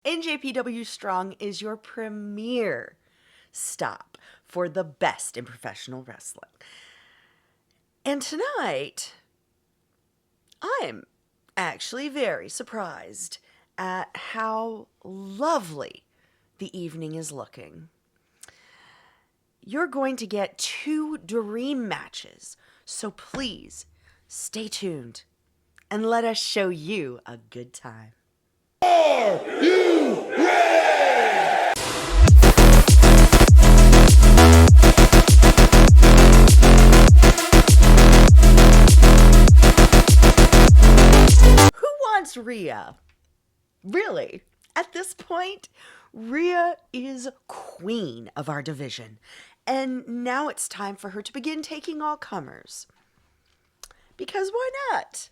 NJPW Strong is your premier stop for the best in professional wrestling. And tonight, I'm actually very surprised at how lovely the evening is looking. You're going to get 2 dream matches, so please stay tuned and let us show you a good time. Are you ready? Who wants Rhea? Really? At this point, Rhea is queen of our division, and now it's time for her to begin taking all comers. Because why not?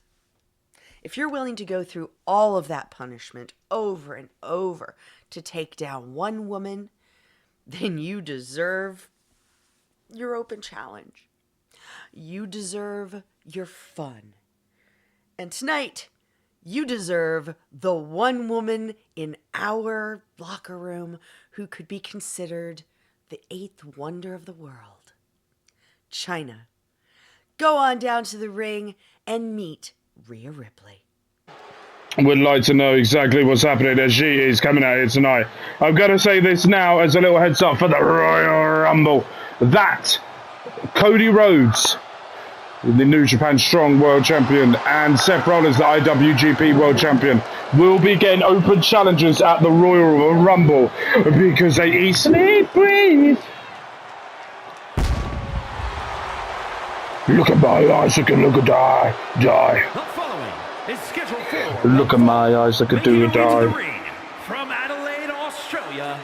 If you're willing to go through all of that punishment over and over to take down one woman, then you deserve your open challenge. You deserve your fun. And tonight, you deserve the one woman in our locker room who could be considered the 8th wonder of the world. Chyna. Go on down to the ring and meet Rhea Ripley. Would like to know exactly what's happening as she is coming out here tonight. I've got to say this now as a little heads up for the Royal Rumble. That Cody Rhodes, the New Japan Strong World Champion, and Seth Rollins, the IWGP World Champion, will be getting open challenges at the Royal Rumble because they eat, sleep, breathe. Look at my eyes, I can look at die. The following is scheduled for Look at my eyes, I could do or die. from Adelaide, Australia,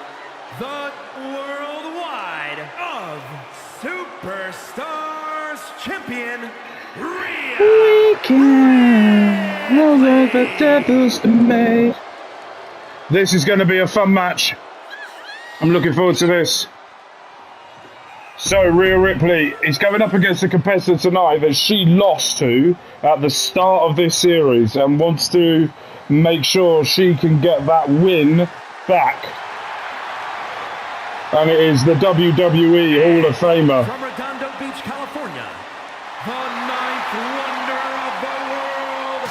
the worldwide of Superstars champion, Rhea. We can know that the devil's been made. This is going to be a fun match. I'm looking forward to this. So Rhea Ripley is going up against a competitor tonight that she lost to at the start of this series and wants to make sure she can get that win back. And it is the WWE Hall of Famer. From Redondo Beach, California, the 9th wonder of the world,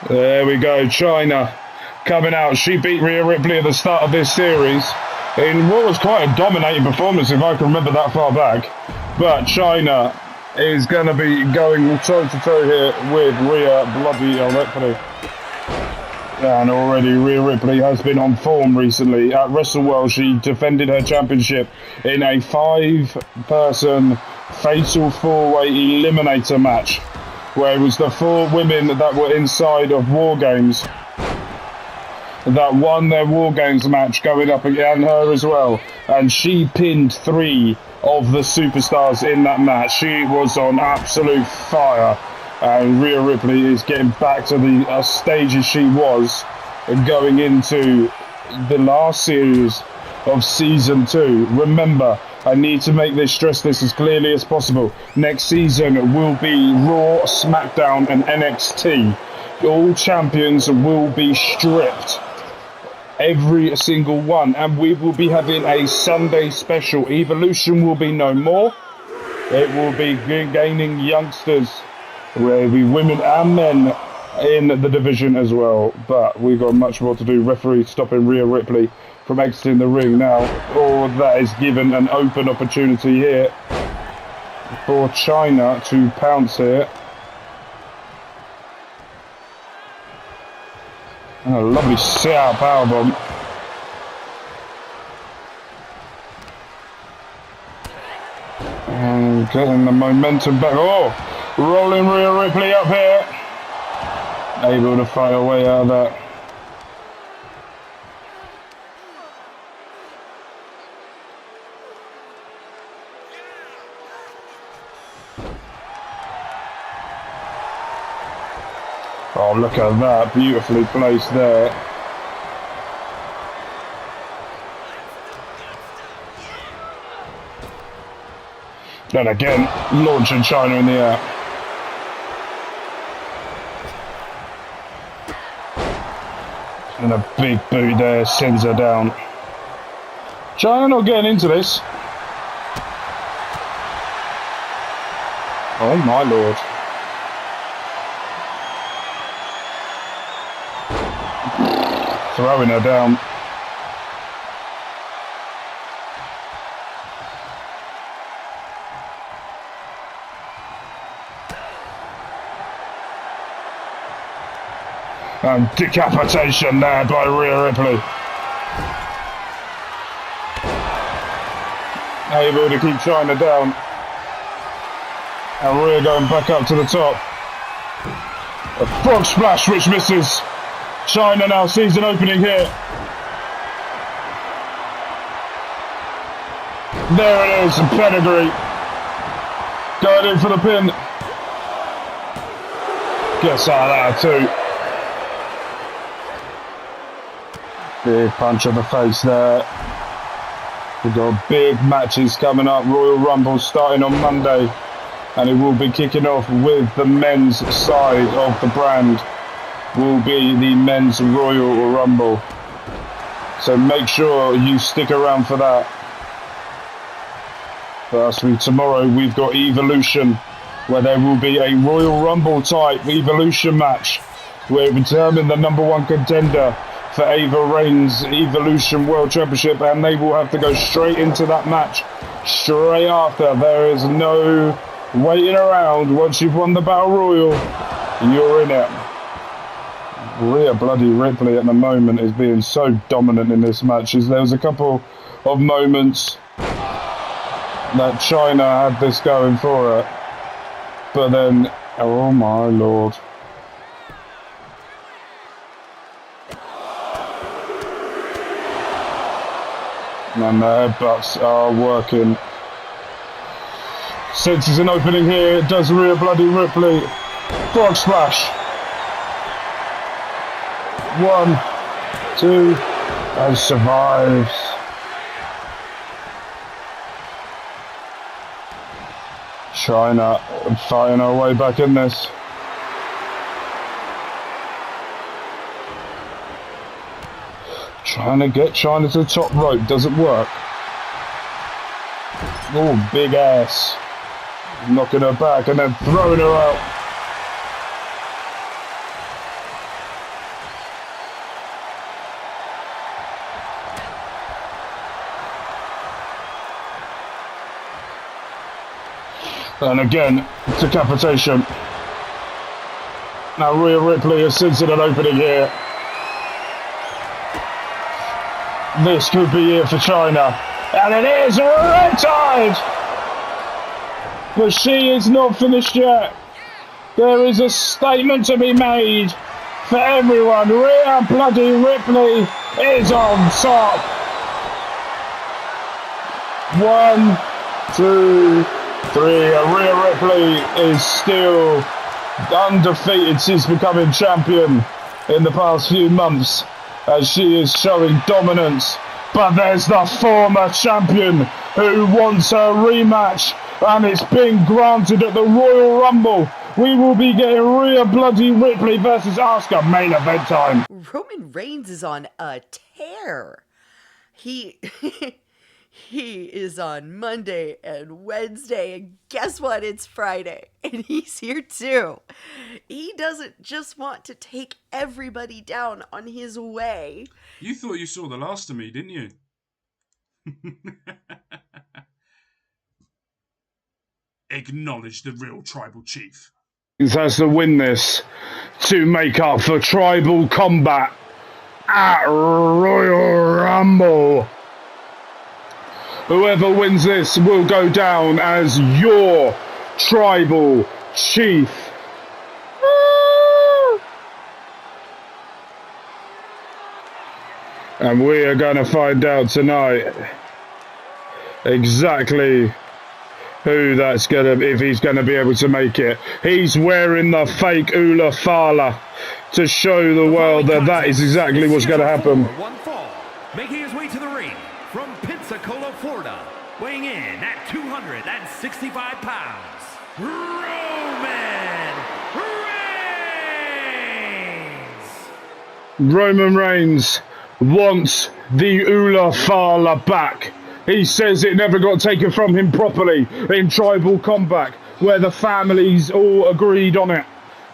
Chyna. There we go, Chyna coming out. She beat Rhea Ripley at the start of this series in what was quite a dominating performance, if I can remember that far back. But Chyna is going to be going toe-to-toe here with Rhea bloody Ripley. And already Rhea Ripley has been on form recently. At WrestleWorld, she defended her championship in a 5-person fatal 4-way eliminator match, where it was the 4 women that were inside of War Games that won their War Games match going up against her as well. And she pinned 3 of the superstars in that match. She was on absolute fire. And Rhea Ripley is getting back to the stages she was going into the last series of Season 2. Remember, I need to make this stress this as clearly as possible. Next season will be Raw, SmackDown and NXT. All champions will be stripped. Every single one. And we will be having a Sunday special. Evolution will be no more. It will be gaining youngsters. There will be women and men in the division as well. But we've got much more to do. Referee stopping Rhea Ripley from exiting the ring now. Or that is given an open opportunity here for Chyna to pounce here. And a lovely sit-out powerbomb. And getting the momentum back. Oh! Rolling Rhea Ripley up here. Able to fight her way out of that. Oh, look at that. Beautifully placed there. And again, launching Chyna in the air. And a big boot there sends her down. Chyna not getting into this. Oh my lord. Throwing her down. And decapitation there by Rhea Ripley. Able to keep Chyna down. And Rhea going back up to the top. A frog splash which misses. Chyna now sees an opening here. There it is, pedigree. Going in for the pin. Gets out of there too. Big punch on the face there. We've got big matches coming up. Royal Rumble starting on Monday. And it will be kicking off with the men's side of the brand. Will be the men's Royal Rumble. So make sure you stick around for that. Firstly, tomorrow we've got Evolution, where there will be a Royal Rumble type Evolution match, where we determine the #1 contender for Ava Reigns' Evolution World Championship, and they will have to go straight into that match straight after. There is no waiting around. Once you've won the Battle Royal, you're in it. Rhea bloody Ripley at the moment is being so dominant in this match. There was a couple of moments that Chyna had this going for her, but then, oh my lord. And the headbutts are working. Senses an opening here. It does Rhea bloody Ripley. Frog splash. 1, 2, and survives. Chyna fighting her way back in this. Trying to get Chyna to the top rope, doesn't work. Oh, big ass. Knocking her back and then throwing her out. And again, decapitation. Now Rhea Ripley has sensed an opening here. This could be it for Chyna. And it is Riptide! But she is not finished yet. There is a statement to be made for everyone. Rhea bloody Ripley is on top. 1, 2, 3. Rhea Ripley is still undefeated since becoming champion in the past few months, as she is showing dominance. But there's the former champion who wants her rematch, and it's been granted at the Royal Rumble. We will be getting Rhea bloody Ripley versus Asuka, main event time. Roman Reigns is on a tear. He is on Monday and Wednesday, and guess what? It's Friday, and he's here too. He doesn't just want to take everybody down on his way. You thought you saw the last of me, didn't you? Acknowledge the real tribal chief. He has to win this to make up for tribal combat at Royal Rumble. Whoever wins this will go down as your tribal chief. And we are going to find out tonight exactly who that's going to, if he's going to be able to make it. He's wearing the fake Ula Fala to show the world that that is exactly what's going to happen. One fall, making his way to the ring from Pensacola, Florida, weighing in at 265 pounds, Roman Reigns. Roman Reigns wants the Ula Fala back. He says it never got taken from him properly in tribal combat, where the families all agreed on it.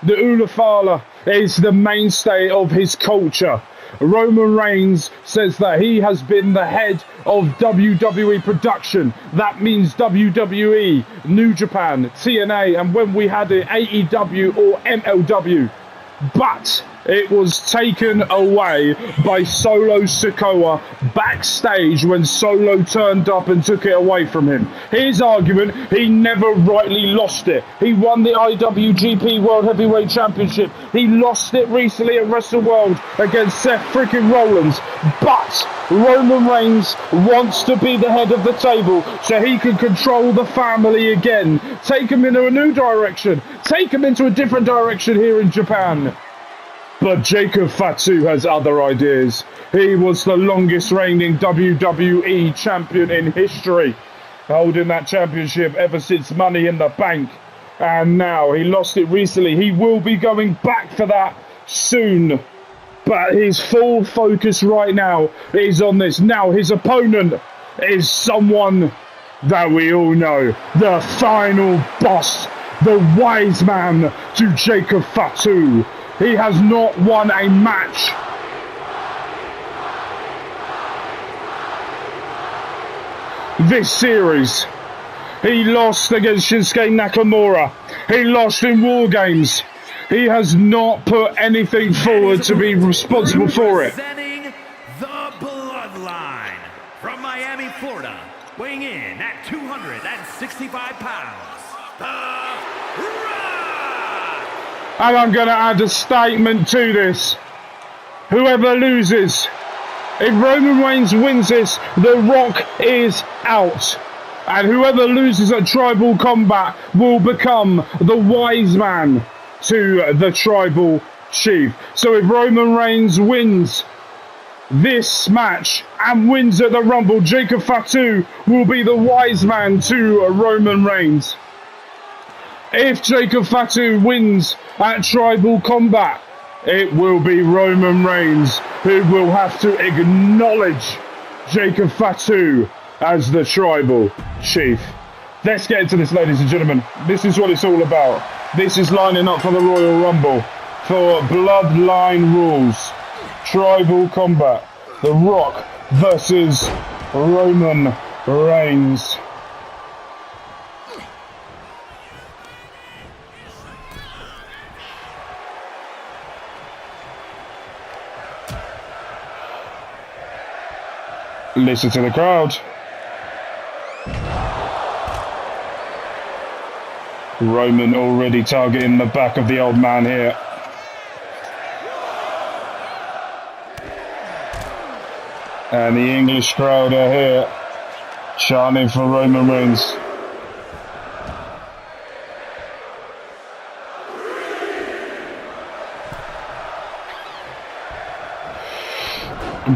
The Ula Fala is the mainstay of his culture. Roman Reigns says that he has been the head of WWE production. That means WWE, New Japan, TNA, and when we had it, AEW or MLW. But it was taken away by Solo Sikoa backstage when Solo turned up and took it away from him. His argument, he never rightly lost it. He won the IWGP World Heavyweight Championship. He lost it recently at WrestleWorld against Seth freaking Rollins. But Roman Reigns wants to be the head of the table so he can control the family again. Take him into a new direction. Take him into a different direction here in Japan. But Jacob Fatu has other ideas. He was the longest reigning WWE champion in history, holding that championship ever since Money in the Bank. And now he lost it recently. He will be going back for that soon. But his full focus right now is on this. Now his opponent is someone that we all know. The final boss, the wise man to Jacob Fatu. He has not won a match. This series. He lost against Shinsuke Nakamura. He lost in War Games. He has not put anything forward to be responsible for it. Representing the Bloodline from Miami, Florida, weighing in at 265 pounds, The Rock! And I'm going to add a statement to this. Whoever loses, if Roman Reigns wins this, The Rock is out. And whoever loses at Tribal Combat will become the wise man to the Tribal Chief. So if Roman Reigns wins this match and wins at the Rumble, Jacob Fatu will be the wise man to Roman Reigns. If Jacob Fatu wins at Tribal Combat, it will be Roman Reigns who will have to acknowledge Jacob Fatu as the Tribal Chief. Let's get into this, ladies and gentlemen. This is what it's all about. This is lining up for the Royal Rumble for Bloodline rules. Tribal Combat. The Rock versus Roman Reigns. Listen to the crowd. Roman already targeting the back of the old man here. And the English crowd are here, chanting for Roman Reigns.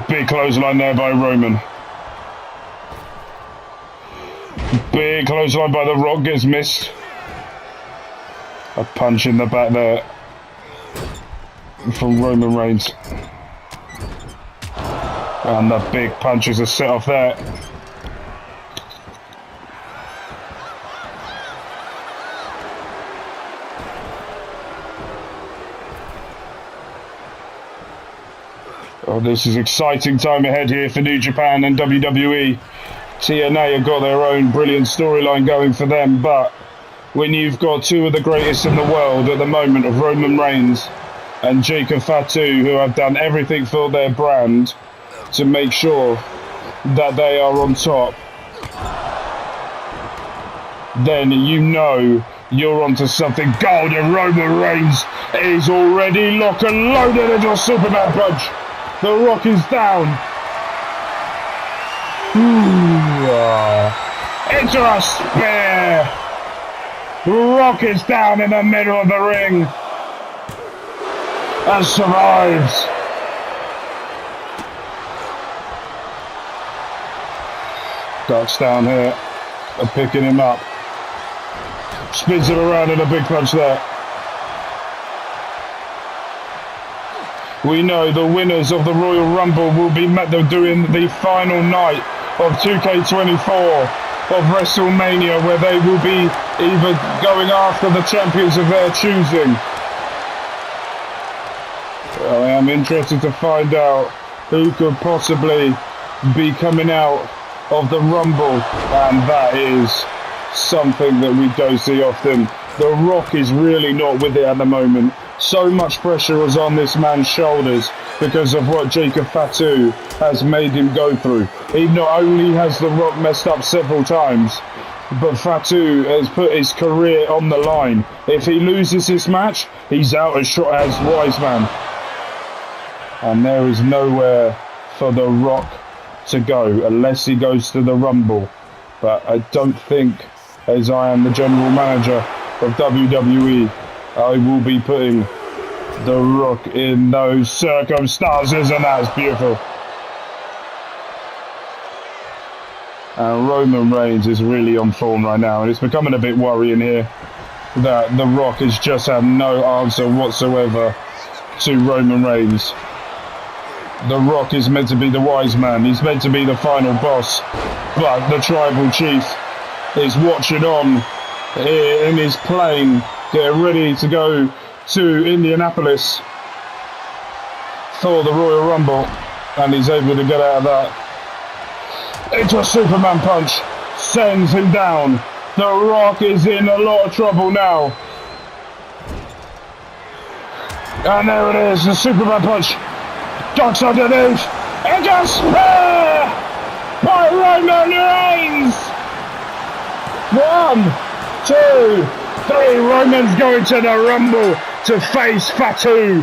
Big clothesline there by Roman. Big clothesline by The Rock, gets missed. A punch in the back there from Roman Reigns. And the big punches are set off there. Oh, this is exciting time ahead here for New Japan and WWE. TNA have got their own brilliant storyline going for them, but when you've got two of the greatest in the world at the moment of Roman Reigns and Jacob Fatu, who have done everything for their brand to make sure that they are on top, then you know you're onto something gold. And Roman Reigns is already locked and loaded into a Superman punch. The Rock is down. Into a spear. Rock is down in the middle of the ring and survives. Ducks down here and picking him up. Spins him around in a big punch there. we know the winners of the Royal Rumble will be doing the final night of 2K24 of WrestleMania, where they will be either going after the champions of their choosing. Well, I am interested to find out who could possibly be coming out of the Rumble, and that is something that we don't see often. The Rock is really not with it at the moment. So much pressure is on this man's shoulders because of what Jacob Fatu has made him go through. He not only has The Rock messed up several times, but Fatu has put his career on the line. If he loses this match, he's out as short as Wiseman. And there is nowhere for The Rock to go unless he goes to the Rumble. But I don't think, as I am the general manager of WWE, I will be putting The Rock in those circumstances, and that's beautiful. And Roman Reigns is really on form right now, and it's becoming a bit worrying here that The Rock has just had no answer whatsoever to Roman Reigns. The Rock is meant to be the wise man, he's meant to be the final boss, but the Tribal Chief is watching on here in his plane, getting ready to go to Indianapolis for the Royal Rumble, and he's able to get out of that into a Superman punch, sends him down. The Rock is in a lot of trouble now, and there it is, the Superman punch, ducks underneath, and just spear by Roman Reigns. 1, 2, 3, Roman's going to the Rumble to face Fatu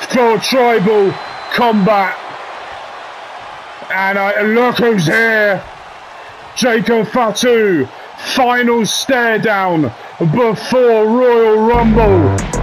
for tribal combat. And look who's here. Jacob Fatu, final stare down before Royal Rumble.